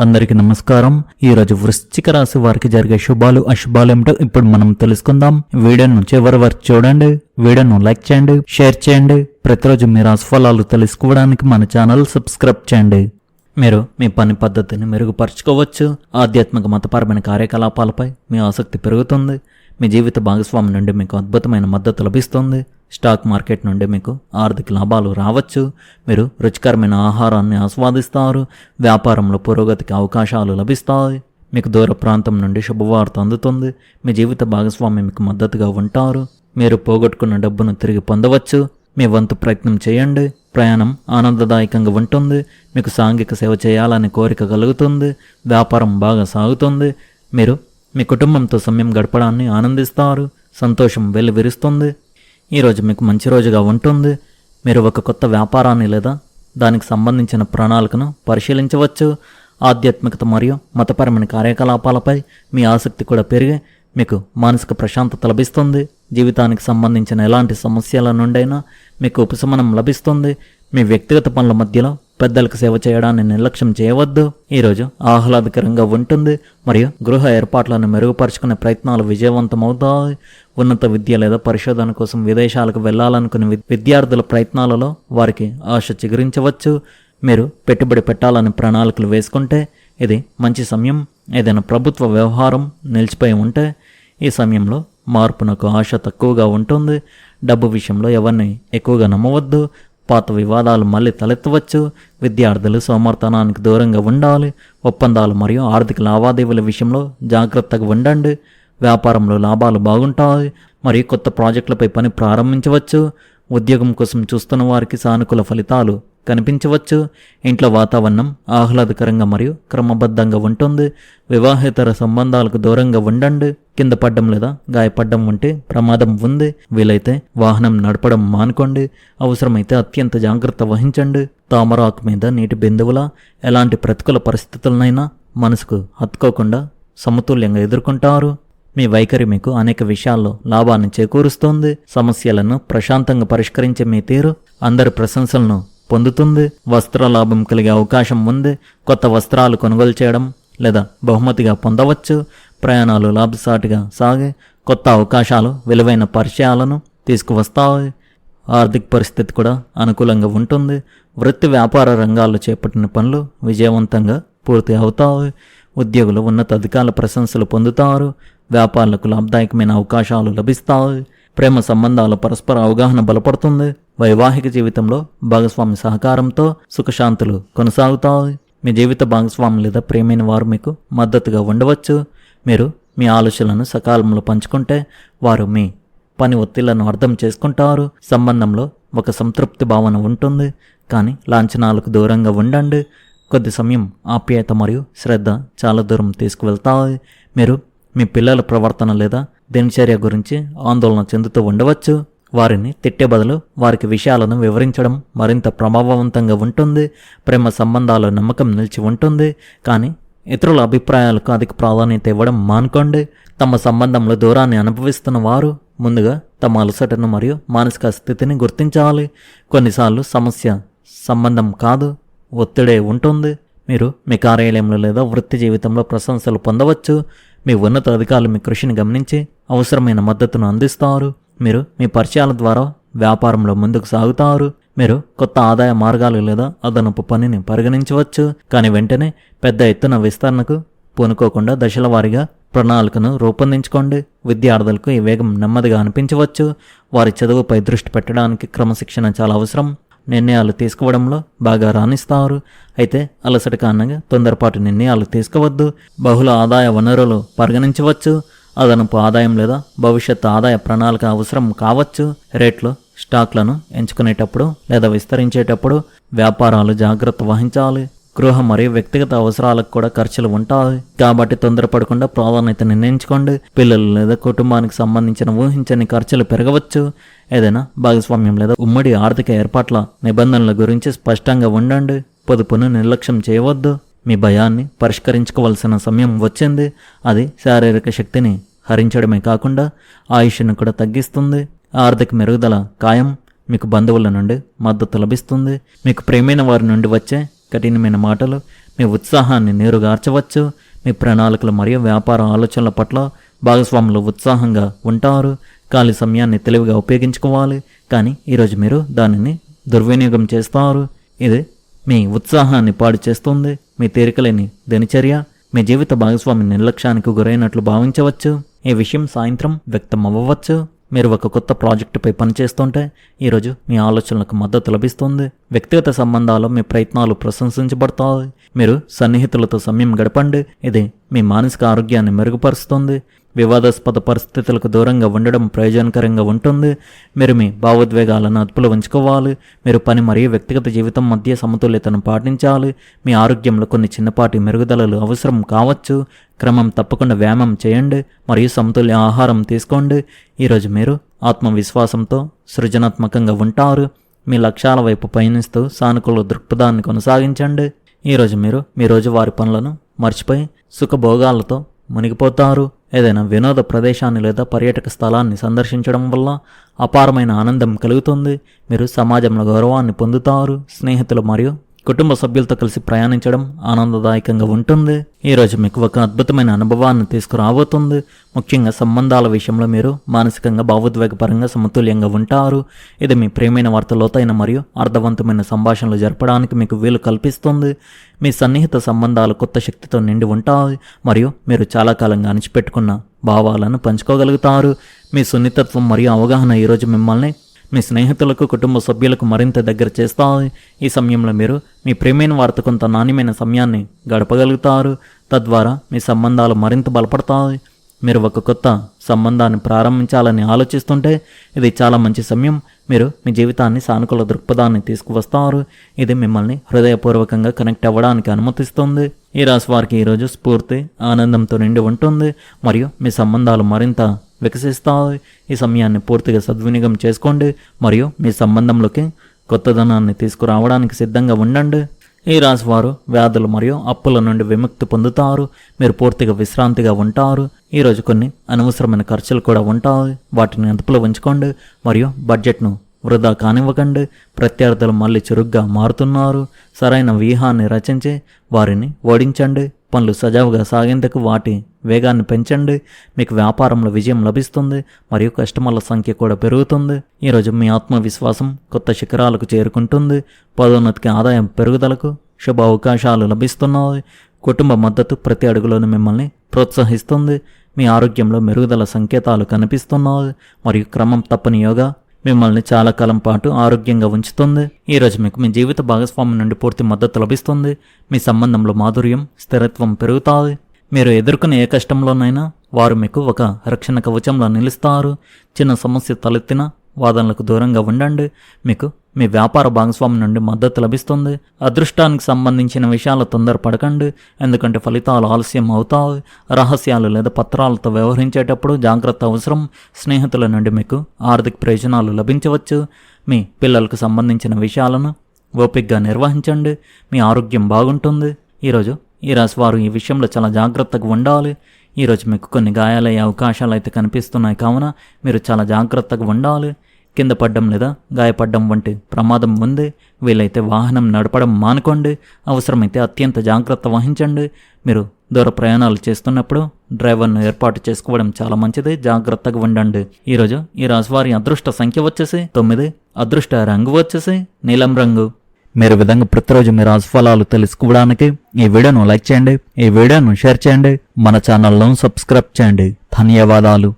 అందరికీ నమస్కారం. ఈ రోజు వృశ్చిక రాశి వారికి జరిగే శుభాలు అశుభాలు ఏమిటో ఇప్పుడు మనం తెలుసుకుందాం. వీడియోను చివరి వరకు చూడండి. వీడియోను లైక్ చేయండి, షేర్ చేయండి. ప్రతిరోజు మీ రాశి ఫలాలు తెలుసుకోవడానికి మన ఛానల్ సబ్స్క్రైబ్ చేయండి. మీరు మీ పని పద్ధతిని మెరుగుపరచుకోవచ్చు. ఆధ్యాత్మిక మతపరమైన కార్యకలాపాలపై మీ ఆసక్తి పెరుగుతుంది. మీ జీవిత భాగస్వామి నుండి మీకు అద్భుతమైన మద్దతు లభిస్తుంది. స్టాక్ మార్కెట్ నుండి మీకు ఆర్థిక లాభాలు రావచ్చు. మీరు రుచికరమైన ఆహారాన్ని ఆస్వాదిస్తారు. వ్యాపారంలో పురోగతికి అవకాశాలు లభిస్తాయి. మీకు దూర ప్రాంతం నుండి శుభవార్త అందుతుంది. మీ జీవిత భాగస్వామి మీకు మద్దతుగా ఉంటారు. మీరు పోగొట్టుకున్న డబ్బును తిరిగి పొందవచ్చు. మీ వంతు ప్రయత్నం చేయండి. ప్రయాణం ఆనందదాయకంగా ఉంటుంది. మీకు సాంఘిక సేవ చేయాలనే కోరిక కలుగుతుంది. వ్యాపారం బాగా సాగుతుంది. మీరు మీ కుటుంబంతో సమయం గడపడాన్ని ఆనందిస్తారు. సంతోషం వెల్లివిరుస్తుంది. ఈరోజు మీకు మంచి రోజుగా ఉంటుంది. మీరు ఒక కొత్త వ్యాపారాన్ని లేదా దానికి సంబంధించిన ప్రణాళికను పరిశీలించవచ్చు. ఆధ్యాత్మికత మరియు మతపరమైన కార్యకలాపాలపై మీ ఆసక్తి కూడా పెరిగి మీకు మానసిక ప్రశాంతత లభిస్తుంది. జీవితానికి సంబంధించిన ఎలాంటి సమస్యల నుండైనా మీకు ఉపశమనం లభిస్తుంది. మీ వ్యక్తిగత పనుల మధ్యలో పెద్దలకు సేవ చేయడాన్ని నిర్లక్ష్యం చేయవద్దు. ఈరోజు ఆహ్లాదకరంగా ఉంటుంది మరియు గృహ ఏర్పాట్లను మెరుగుపరుచుకునే ప్రయత్నాలు విజయవంతమవుతాయి. ఉన్నత విద్య లేదా పరిశోధన కోసం విదేశాలకు వెళ్లాలనుకునే విద్యార్థుల ప్రయత్నాలలో వారికి ఆశ చిగురించవచ్చు. మీరు పెట్టుబడి పెట్టాలని ప్రణాళికలు వేసుకుంటే ఇది మంచి సమయం. ఏదైనా ప్రభుత్వ వ్యవహారం నిలిచిపోయి ఉంటే ఈ సమయంలో మార్పునకు ఆశ తక్కువగా ఉంటుంది. డబ్బు విషయంలో ఎవరిని ఎక్కువగా నమ్మవద్దు. పాత వివాదాలు మళ్ళీ తలెత్తవచ్చు. విద్యార్థులు సోమర్థనానికి దూరంగా ఉండాలి. ఒప్పందాలు మరియు ఆర్థిక లావాదేవీల విషయంలో జాగ్రత్తగా ఉండండి. వ్యాపారంలో లాభాలు బాగుంటాయి మరియు కొత్త ప్రాజెక్టులపై పని ప్రారంభించవచ్చు. ఉద్యోగం కోసం చూస్తున్న వారికి సానుకూల ఫలితాలు కనిపించవచ్చు. ఇంట్లో వాతావరణం ఆహ్లాదకరంగా మరియు క్రమబద్ధంగా ఉంటుంది. వివాహేతర సంబంధాలకు దూరంగా ఉండండి. కింద పడ్డం లేదా గాయపడ్డం వంటి ప్రమాదం ఉంది. వీలైతే వాహనం నడపడం మానుకోండి. అవసరమైతే అత్యంత జాగ్రత్త వహించండి. తామరాకు మీద నీటి బిందువులా ఎలాంటి ప్రతికూల పరిస్థితులనైనా మనసుకు హత్తుకోకుండా సమతుల్యంగా ఎదుర్కొంటారు. మీ వైఖరి మీకు అనేక విషయాల్లో లాభాన్ని చేకూరుస్తోంది. సమస్యలను ప్రశాంతంగా పరిష్కరించే మీ తీరు అందరి ప్రశంసలను పొందుతుంది. వస్త్ర లాభం కలిగే అవకాశం ఉంది. కొత్త వస్త్రాలు కొనుగోలు చేయడం లేదా బహుమతిగా పొందవచ్చు. ప్రయాణాలు లాభసాటిగా సాగే కొత్త అవకాశాలు విలువైన పరిచయాలను తీసుకువస్తాయి. ఆర్థిక పరిస్థితి కూడా అనుకూలంగా ఉంటుంది. వృత్తి వ్యాపార రంగాల్లో చేపట్టిన పనులు విజయవంతంగా పూర్తి అవుతాయి. ఉద్యోగులు ఉన్నత అధికారుల ప్రశంసలు పొందుతారు. వ్యాపారులకు లాభదాయకమైన అవకాశాలు లభిస్తాయి. ప్రేమ సంబంధాల పరస్పర అవగాహన బలపడుతుంది. వైవాహిక జీవితంలో భాగస్వామి సహకారంతో సుఖశాంతులు కొనసాగుతాయి. మీ జీవిత భాగస్వామి లేదా ప్రేమైన వారు మీకు మద్దతుగా ఉండవచ్చు. మీరు మీ ఆలోచనలను సకాలంలో పంచుకుంటే వారు మీ పని ఒత్తిళ్లను అర్థం చేసుకుంటారు. సంబంధంలో ఒక సంతృప్తి భావన ఉంటుంది. కానీ లాంఛనాలకు దూరంగా ఉండండి. కొద్ది సమయం ఆప్యాయత మరియు శ్రద్ధ చాలా దూరం తీసుకువెళ్తాయి. మీరు మీ పిల్లల ప్రవర్తన లేదా దినచర్య గురించి ఆందోళన చెందుతూ ఉండవచ్చు. వారిని తిట్టే బదులు వారికి విషయాలను వివరించడం మరింత ప్రభావవంతంగా ఉంటుంది. ప్రేమ సంబంధాల నమ్మకం నిలిచి ఉంటుంది. కానీ ఇతరుల అభిప్రాయాలకు అధిక ప్రాధాన్యత ఇవ్వడం మానుకోండి. తమ సంబంధంలో దూరాన్ని అనుభవిస్తున్న వారు ముందుగా తమ అలసటను మరియు మానసిక స్థితిని గుర్తించాలి. కొన్నిసార్లు సమస్య సంబంధం కాదు, ఒత్తిడే ఉంటుంది. మీరు మీ కార్యాలయంలో లేదా వృత్తి జీవితంలో ప్రశంసలు పొందవచ్చు. మీ ఉన్నత అధికారులు మీ కృషిని గమనించి అవసరమైన మద్దతును అందిస్తారు. మీరు మీ పరిచయాల ద్వారా వ్యాపారంలో ముందుకు సాగుతారు. మీరు కొత్త ఆదాయ మార్గాలు లేదా అదనపు పనిని పరిగణించవచ్చు. కానీ వెంటనే పెద్ద ఎత్తున విస్తరణకు పూనుకోకుండా దశల వారీగా ప్రణాళికను రూపొందించుకోండి. విద్యార్థులకు ఈ వేగం నెమ్మదిగా అనిపించవచ్చు. వారి చదువుపై దృష్టి పెట్టడానికి క్రమశిక్షణ చాలా అవసరం. నిర్ణయాలు తీసుకోవడంలో బాగా రాణిస్తారు. అయితే అలసట కారణంగా తొందరపాటు నిర్ణయాలు తీసుకోవద్దు. బహుళ ఆదాయ వనరులు పరిగణించవచ్చు. అదనపు ఆదాయం లేదా భవిష్యత్ ఆదాయ ప్రణాళిక అవసరం కావచ్చు. రేట్లు స్టాక్లను ఎంచుకునేటప్పుడు లేదా విస్తరించేటప్పుడు వ్యాపారాలు జాగ్రత్త వహించాలి. గృహ మరియు వ్యక్తిగత అవసరాలకు కూడా ఖర్చులు ఉంటాయి. కాబట్టి తొందరపడకుండా ప్రాధాన్యత నిర్ణయించుకోండి. పిల్లలు లేదా కుటుంబానికి సంబంధించిన ఊహించని ఖర్చులు పెరగవచ్చు. ఏదైనా భాగస్వామ్యం లేదా ఉమ్మడి ఆర్థిక ఏర్పాట్ల నిబంధనల గురించి స్పష్టంగా ఉండండి. పొదుపును నిర్లక్ష్యం చేయవద్దు. మీ భయాన్ని పరిష్కరించుకోవాల్సిన సమయం వచ్చింది. అది శారీరక శక్తిని హరించడమే కాకుండా ఆయుష్ను కూడా తగ్గిస్తుంది. ఆర్థిక మెరుగుదల ఖాయం. మీకు బంధువుల నుండి మద్దతు లభిస్తుంది. మీకు ప్రేమైన వారి నుండి వచ్చే కఠినమైన మాటలు మీ ఉత్సాహాన్ని నీరుగార్చవచ్చు. మీ ప్రణాళికలు మరియు వ్యాపార ఆలోచనల పట్ల భాగస్వాములు ఉత్సాహంగా ఉంటారు. ఖాళీ సమయాన్ని తెలివిగా ఉపయోగించుకోవాలి, కానీ ఈరోజు మీరు దానిని దుర్వినియోగం చేస్తారు. ఇది మీ ఉత్సాహాన్ని పాడు చేస్తుంది. మీ తీరికలేని దినచర్య మీ జీవిత భాగస్వామి నిర్లక్ష్యానికి గురైనట్లు భావించవచ్చు. ఈ విషయం సాయంత్రం వ్యక్తం అవ్వవచ్చు. మీరు ఒక కొత్త ప్రాజెక్టుపై పనిచేస్తుంటే ఈరోజు మీ ఆలోచనలకు మద్దతు లభిస్తుంది. వ్యక్తిగత సంబంధాల్లో మీ ప్రయత్నాలు ప్రశంసించబడతాయి. మీరు సన్నిహితులతో సమయం గడపండి, ఇది మీ మానసిక ఆరోగ్యాన్ని మెరుగుపరుస్తుంది. వివాదాస్పద పరిస్థితులకు దూరంగా ఉండడం ప్రయోజనకరంగా ఉంటుంది. మీరు మీ భావోద్వేగాలను అదుపులో ఉంచుకోవాలి. మీరు పని మరియు వ్యక్తిగత జీవితం మధ్య సమతుల్యతను పాటించాలి. మీ ఆరోగ్యంలో కొన్ని చిన్నపాటి మెరుగుదలలు అవసరం కావచ్చు. క్రమం తప్పకుండా వ్యాయామం చేయండి మరియు సమతుల్య ఆహారం తీసుకోండి. ఈరోజు మీరు ఆత్మవిశ్వాసంతో సృజనాత్మకంగా ఉంటారు. మీ లక్ష్యాల వైపు పయనిస్తూ సానుకూల దృక్పథాన్ని కొనసాగించండి. ఈరోజు మీరు మీ రోజువారి పనులను మర్చిపోయి సుఖభోగాలతో మునిగిపోతారు. ఏదైనా వినోద ప్రదేశాన్ని లేదా పర్యాటక స్థలాన్ని సందర్శించడం వల్ల అపారమైన ఆనందం కలుగుతుంది. మీరు సమాజంలో గౌరవాన్ని పొందుతారు. స్నేహితులు మరియు కుటుంబ సభ్యులతో కలిసి ప్రయాణించడం ఆనందదాయకంగా ఉంటుంది. ఈరోజు మీకు ఒక అద్భుతమైన అనుభవాన్ని తీసుకురాబోతుంది. ముఖ్యంగా సంబంధాల విషయంలో మీరు మానసికంగా భావోద్వేగపరంగా సమతుల్యంగా ఉంటారు. ఇది మీ ప్రియమైన వారితో లోతైన మరియు అర్థవంతమైన సంభాషణలు జరపడానికి మీకు వీలు కల్పిస్తుంది. మీ సన్నిహిత సంబంధాలు కొత్త శక్తితో నిండి ఉంటాయి మరియు మీరు చాలా కాలంగా అణిచిపెట్టుకున్న భావాలను పంచుకోగలుగుతారు. మీ సున్నితత్వం మరియు అవగాహన ఈరోజు మిమ్మల్ని మీ స్నేహితులకు కుటుంబ సభ్యులకు మరింత దగ్గర చేస్తాయి. ఈ సమయంలో మీరు మీ ప్రియమైన వారితో కొంత నాణ్యమైన సమయాన్ని గడపగలుగుతారు. తద్వారా మీ సంబంధాలు మరింత బలపడతాయి. మీరు ఒక కొత్త సంబంధాన్ని ప్రారంభించాలని ఆలోచిస్తుంటే ఇది చాలా మంచి సమయం. మీరు మీ జీవితాన్ని సానుకూల దృక్పథాన్ని తీసుకువస్తారు. ఇది మిమ్మల్ని హృదయపూర్వకంగా కనెక్ట్ అవ్వడానికి అనుమతిస్తుంది. ఈ రాశి వారికి ఈరోజు స్ఫూర్తి ఆనందంతో నిండి ఉంటుంది మరియు మీ సంబంధాలు మరింత వికసిస్తాయి. ఈ సమయాన్ని పూర్తిగా సద్వినియోగం చేసుకోండి మరియు మీ సంబంధంలోకి కొత్తదనాన్ని తీసుకురావడానికి సిద్ధంగా ఉండండి. ఈ రాశి వారు వ్యాధులు మరియు అప్పుల నుండి విముక్తి పొందుతారు. మీరు పూర్తిగా విశ్రాంతిగా ఉంటారు. ఈరోజు కొన్ని అనవసరమైన ఖర్చులు కూడా ఉంటాయి. వాటిని అదుపులో ఉంచుకోండి మరియు బడ్జెట్ను వృధా కానివ్వకండి. ప్రత్యర్థులు మళ్ళీ చురుగ్గా మారుతున్నారు. సరైన వ్యూహాన్ని రచించి వారిని ఓడించండి. పనులు సజావుగా సాగేందుకు వాటి వేగాన్ని పెంచండి. మీకు వ్యాపారంలో విజయం లభిస్తుంది మరియు కస్టమర్ల సంఖ్య కూడా పెరుగుతుంది. ఈరోజు మీ ఆత్మవిశ్వాసం కొత్త శిఖరాలకు చేరుకుంటుంది. పదోన్నతికి ఆదాయం పెరుగుదలకు శుభ అవకాశాలు లభిస్తున్నాయి. కుటుంబ మద్దతు ప్రతి అడుగులోనూ మిమ్మల్ని ప్రోత్సహిస్తుంది. మీ ఆరోగ్యంలో మెరుగుదల సంకేతాలు కనిపిస్తున్నాయి మరియు క్రమం తప్పని యోగా మిమ్మల్ని చాలా కాలం పాటు ఆరోగ్యంగా ఉంచుతుంది. ఈరోజు మీకు మీ జీవిత భాగస్వామి నుండి పూర్తి మద్దతు లభిస్తుంది. మీ సంబంధంలో మాధుర్యం స్థిరత్వం పెరుగుతాయి. మీరు ఎదుర్కొనే ఏ కష్టంలోనైనా వారు మీకు ఒక రక్షణ కవచంలో నిలుస్తారు. చిన్న సమస్య తలెత్తిన వాదనలకు దూరంగా ఉండండి. మీకు మీ వ్యాపార భాగస్వామి నుండి మద్దతు లభిస్తుంది. అదృష్టానికి సంబంధించిన విషయాలు తొందరపడకండి, ఎందుకంటే ఫలితాలు ఆలస్యం అవుతాయి. రహస్యాలు లేదా పత్రాలతో వ్యవహరించేటప్పుడు జాగ్రత్త అవసరం. స్నేహితుల నుండి మీకు ఆర్థిక ప్రయోజనాలు లభించవచ్చు. మీ పిల్లలకు సంబంధించిన విషయాలను ఓపికగా నిర్వహించండి. మీ ఆరోగ్యం బాగుంటుంది. ఈరోజు ఈ రాశి వారు ఈ విషయంలో చాలా జాగ్రత్తగా ఉండాలి. ఈరోజు మీకు కొన్ని గాయాలయ్యే అవకాశాలు అయితే కనిపిస్తున్నాయి, కావున మీరు చాలా జాగ్రత్తగా ఉండాలి. కింద పడ్డం లేదా గాయపడ్డం వంటి ప్రమాదం ఉంది. వీలైతే వాహనం నడపడం మానుకోండి. అవసరమైతే అత్యంత జాగ్రత్త వహించండి. మీరు దూర ప్రయాణాలు చేస్తున్నప్పుడు డ్రైవర్ను ఏర్పాటు చేసుకోవడం చాలా మంచిది. జాగ్రత్తగా ఉండండి. ఈరోజు ఈ రాశివారి అదృష్ట సంఖ్య వచ్చేసి 9. అదృష్ట రంగు వచ్చేసి నీలం రంగు. మీరు విధంగా ప్రతిరోజు మీ రాశిఫలాలు తెలుసుకోవడానికి ఈ వీడియోను లైక్ చేయండి, ఈ వీడియోను షేర్ చేయండి, మన ఛానల్ను సబ్స్క్రైబ్ చేయండి. ధన్యవాదాలు.